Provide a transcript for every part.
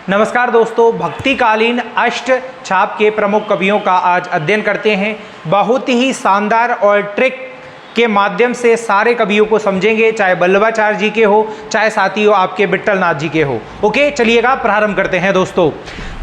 नमस्कार दोस्तों, भक्तिकालीन अष्ट छाप के प्रमुख कवियों का आज अध्ययन करते हैं। बहुत ही शानदार और ट्रिक के माध्यम से सारे कवियों को समझेंगे, चाहे बल्लभाचार्य जी के हो, चाहे साथियों आपके विट्ठलनाथ जी के हो। ओके, चलिएगा प्रारंभ करते हैं दोस्तों।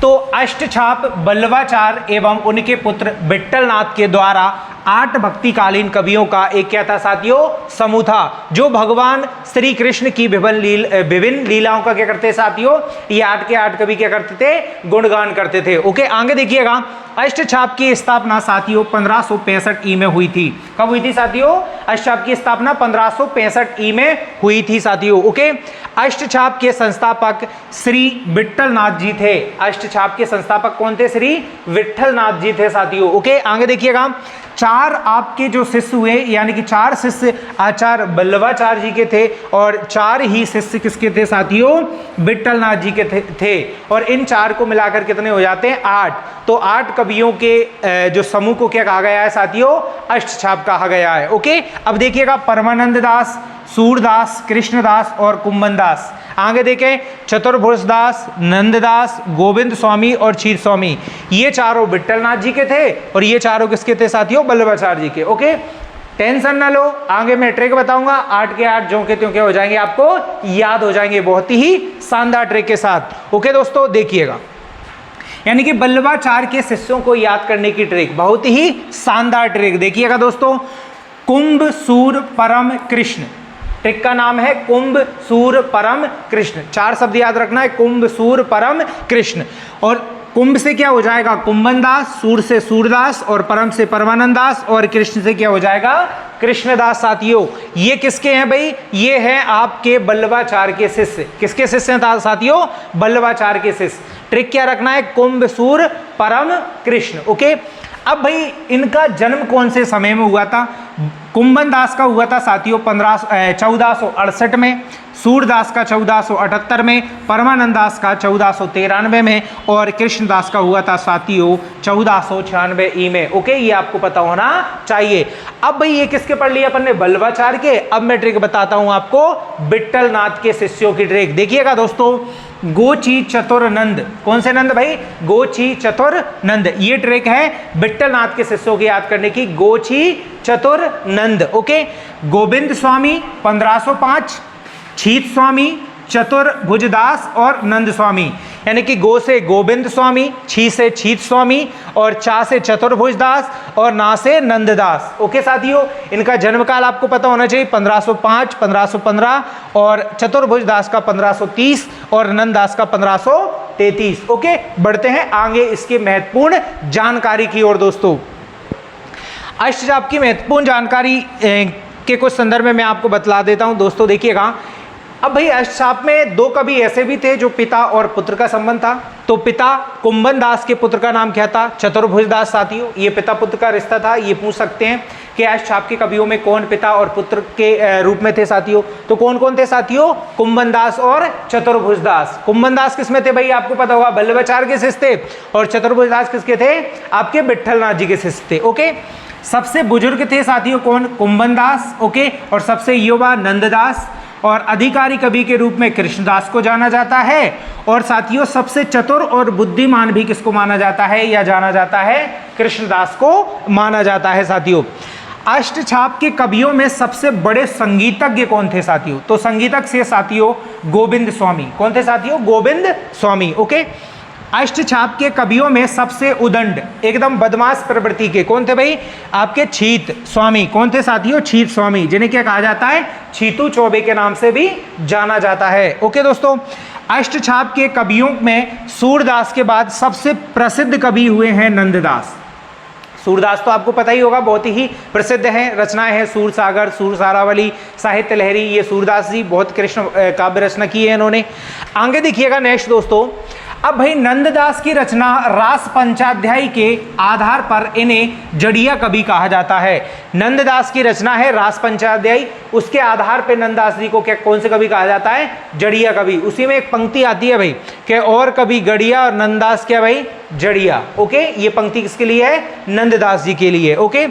तो अष्ट छाप बल्लभाचार्य एवं उनके पुत्र विट्ठलनाथ के द्वारा 8 भक्तिकालीन कवियों का एक क्या था साथियों, समूह था, जो भगवान श्री कृष्ण की विभिन्न लीलाओं का क्या करते साथियों, ये 8 के 8 कवि क्या करते थे, गुणगान करते थे। ओके, आगे देखिएगा। अष्ट छाप की स्थापना साथियों 1565 ई में हुई थी। कब हुई थी साथियों? अष्ट छाप की स्थापना 1565 ई में हुई थी साथियों। ओके, अष्ट छाप के संस्थापक श्री विट्ठलनाथ जी थे। अष्ट छाप के संस्थापक कौन थे? श्री विट्ठलनाथ जी थे साथियों। ओके, आगे देखिएगा। 4 आपके जो शिष्य हुए, यानी कि 4 शिष्य आचार्य बल्लभाचार्य जी के थे और 4 ही शिष्य किसके थे साथियों? विट्ठलनाथ जी के थे। और इन 4 को मिलाकर कितने हो जाते हैं? 8। तो 8 कवियों के जो समूह को क्या कहा गया है साथियों? अष्ट छाप कहा गया है। ओके, अब देखिएगा। परमानंद दास, सूरदास, कृष्णदास और कुंभनदास। आगे देखें, चतुर्भुजदास, नंददास, गोविंद स्वामी और क्षीर स्वामी। ये चारों विट्ठलनाथ जी के थे और ये चारों किसके थे साथियों? बल्लभाचार्य जी के। ओके, टेंशन ना लो, आगे मैं ट्रिक बताऊंगा। 8 के 8 जो के त्यों क्या हो जाएंगे, आपको याद हो जाएंगे बहुत ही शानदार ट्रिक के साथ। ओके दोस्तों, देखिएगा, यानी कि बल्लभाचार्य के शिष्यों को याद करने की ट्रिक, बहुत ही शानदार ट्रिक। देखिएगा दोस्तों, कुंभ सूर परम कृष्ण, ट्रिक का नाम है कुंभ सूर परम कृष्ण। 4 शब्द याद रखना है, कुंभ सूर परम कृष्ण। और कुंभ से क्या हो जाएगा? कुंभनदास, सूर से सूरदास और परम से परमानंद दास और कृष्ण से क्या हो जाएगा? कृष्णदास साथियों। ये किसके हैं भाई? ये हैं आपके बल्लभाचार्य के शिष्य। किसके शिष्य हैं साथियों? बल्लभाचार्य के शिष्य। ट्रिक क्या रखना है? कुंभ सूर परम कृष्ण। ओके, अब भाई इनका जन्म कौन से समय में हुआ था? कुंभनदास का हुआ था साथियों 1468 में, सूरदास का 1478 में, परमानंद दास का 1493 में और कृष्णदास का हुआ था साथियों 1496 ई में। ओके, ये आपको पता होना चाहिए। अब भाई ये किसके पढ़ लिया अपन ने? बल्लभाचार्य के। अब मैं ट्रिक बताता हूं आपको विट्ठलनाथ के शिष्यों की ट्रिक। देखिएगा दोस्तों, गोची चतुर नंद। कौन से नंद भाई? गोची चतुर नंद। ये ट्रिक है विट्ठलनाथ के शिष्यों की याद करने की, गोची चतुर नंद। ओके, गोविंद स्वामी 1505, क्षीत स्वामी, चतुर्भुजदास और नंद स्वामी। यानी कि गो से गोविंद स्वामी, छी से क्षीत स्वामी और चा से चतुर्भुजदास और ना से नंददास। ओके साथियों, इनका जन्मकाल आपको पता होना चाहिए 1505, 1515 और चतुर्भुजदास का 1530 और नंददास का 1533। ओके, बढ़ते हैं आगे इसकी महत्वपूर्ण जानकारी की ओर दोस्तों। अष्ट छाप की महत्वपूर्ण जानकारी के कुछ संदर्भ में मैं आपको बतला देता हूं दोस्तों। देखिएगा, अब भाई अष्ट छाप में 2 कवि ऐसे भी थे जो पिता और पुत्र का संबंध था। तो पिता कुंभनदास के पुत्र का नाम क्या था? चतुर्भुजदास साथियों। ये पिता पुत्र का रिश्ता था। ये पूछ सकते हैं कि अष्ट छाप के कवियों में कौन पिता और पुत्र के रूप में थे साथियों? तो कौन कौन थे साथियों? कुंभनदास और चतुर्भुजदास। कुंभनदास किसमें थे भाई? आपको पता होगा, बल्लभाचार्य के शिष्य थे। और चतुर्भुजदास किसके थे? आपके विट्ठलनाथ जी के शिष्य थे। ओके, सबसे बुजुर्ग थे साथियों कौन? कुंभनदास। ओके, और सबसे युवा नंददास और अधिकारी कवि के रूप में कृष्णदास को जाना जाता है। और साथियों सबसे चतुर और बुद्धिमान भी किसको माना जाता है या जाना जाता है? कृष्णदास को माना जाता है साथियों। अष्ट छाप के कवियों में सबसे बड़े संगीतज्ञ कौन थे साथियों? तो संगीतज्ञ से साथियों गोविंद स्वामी। कौन थे साथियों? गोविंद स्वामी। ओके, अष्ट छाप के कवियों में सबसे उदंड, एकदम बदमाश प्रवृत्ति के कौन थे भाई? आपके क्षीत स्वामी। कौन थे साथियों? क्षीत स्वामी, जिन्हें क्या कहा जाता है? क्षीतु चौबे के नाम से भी जाना जाता है। ओके दोस्तों, अष्ट छाप के कवियों में सूरदास के बाद सबसे प्रसिद्ध कवि हुए हैं नंददास। सूरदास तो आपको पता ही होगा, बहुत ही प्रसिद्ध है, रचनाएं हैं सूर सागर, सूर सारावली, साहित्य लहरी। ये सूरदास जी बहुत कृष्ण काव्य रचना की है इन्होंने। आगे देखिएगा नेक्स्ट दोस्तों। अब भाई नंददास की रचना रास पंचाध्यायी के आधार पर इन्हें जड़िया कवि कहा जाता है। नंददास की रचना है रास पंचाध्यायी, उसके आधार पर नंददास जी को क्या कौन से कवि कहा जाता है? जड़िया कवि। उसी में एक पंक्ति आती है भाई कि और कवि गड़िया और नंददास क्या भाई? जड़िया। ओके, ये पंक्ति किसके लिए है? नंददास जी के लिए। ओके,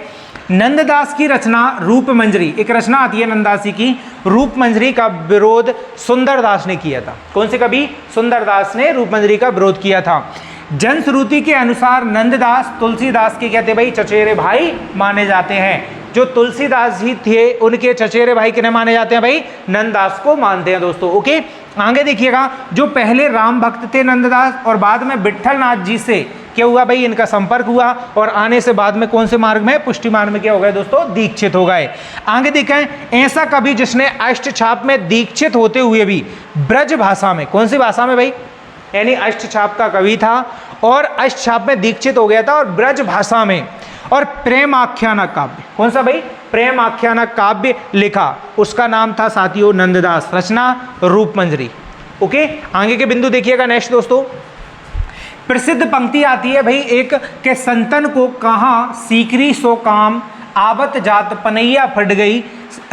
नंददास की रचना रूपमंजरी, एक रचना आती है नंददास जी की, रूपमंजरी का विरोध सुंदरदास ने किया था। कौन से कवि? सुंदरदास ने रूपमंजरी का विरोध किया था। जनश्रुति के अनुसार नंददास तुलसीदास के कहते भाई चचेरे भाई माने जाते हैं। जो तुलसीदास जी थे उनके चचेरे भाई किन्हें माने जाते हैं भाई? नंददास को मानते हैं दोस्तों। ओके, आगे देखिएगा, जो पहले राम भक्त थे नंददास और बाद में विट्ठल नाथ जी से क्या हुआ भाई? इनका संपर्क हुआ और आने से बाद में कौन से मार्ग में? पुष्टि मार्ग में क्या हो गए दोस्तों? दीक्षित हो गए। आगे देखें, ऐसा कवि जिसने अष्टछाप में दीक्षित होते हुए भी ब्रज भाषा में, कौन सी भाषा में भाई? यानी अष्टछाप का कवि था और अष्टछाप में दीक्षित हो गया था और ब्रज भाषा में, और प्रेम आख्यानक काव्य, कौन सा भाई? प्रेम आख्यानक काव्य लिखा, उसका नाम था साथियों नंददास, रचना रूपमंजरी। ओके, आगे के बिंदु देखिएगा। नेक्स्ट दोस्तों, प्रसिद्ध पंक्ति आती है भाई एक के संतन को कहाँ सीकरी सो काम, आवत जात पनैया फट गई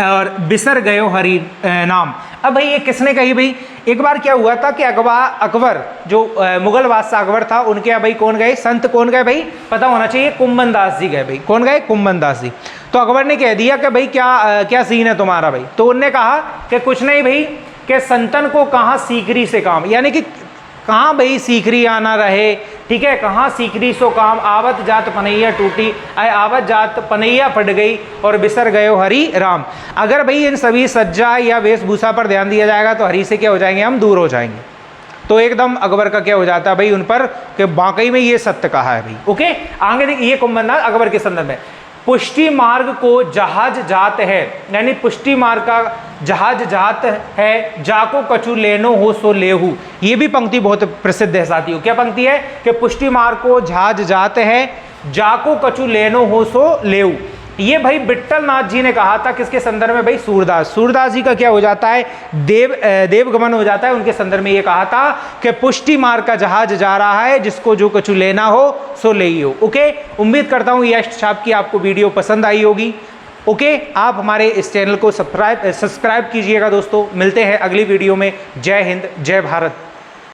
और बिसर गयो हरि नाम। अब भाई ये किसने कही भाई? एक बार क्या हुआ था कि अकबर जो मुगल बादशाह अकबर था, उनके यहाँ भाई कौन गए? संत कौन गए भाई? पता होना चाहिए, कुंभन दास जी गए भाई। कौन गए? कुंभन दास जी। तो अकबर ने कह दिया कि भाई क्या सीन है तुम्हारा भाई? तो उनने कहा कि कुछ नहीं भाई, कि संतन को कहाँ सीकरी से काम, यानी कि कहाँ भाई सीकरी आना रहे, ठीक है, कहाँ सीकरी सो काम, आवत जात पनैया टूटी, आवत जात पनैया फट गई और बिसर गयो हरि राम। अगर भाई इन सभी सज्जा या वेशभूषा पर ध्यान दिया जाएगा तो हरि से क्या हो जाएंगे? हम दूर हो जाएंगे। तो एकदम अकबर का क्या हो जाता है भाई उन पर कि वाकई में ये सत्य कहा है भाई। ओके, आगे देखिए, ये कुंभनदास अकबर के संदर्भ में। पुष्टि मार्ग को जहाज जात है, यानी पुष्टि मार्ग का जहाज जात है, जाको कछु लेनो हो सो लेहू। ये भी पंक्ति बहुत प्रसिद्ध है साथियों। क्या पंक्ति है? कि पुष्टि मार्ग को जहाज जात है, जाको कछु लेनो हो सो लेहू। ये भाई विट्ठल नाथ जी ने कहा था, किसके संदर्भ में भाई? सूरदास। सूरदास जी का क्या हो जाता है? देवगमन हो जाता है, उनके संदर्भ में ये कहा था कि पुष्टि मार्ग का जहाज जा रहा है, जिसको जो कछु लेना हो सो ले ही हो। ओके, उम्मीद करता हूँ ये अष्टछाप की आपको वीडियो पसंद आई होगी। ओके, आप हमारे इस चैनल को सब्सक्राइब कीजिएगा दोस्तों। मिलते हैं अगली वीडियो में। जय हिंद, जय भारत।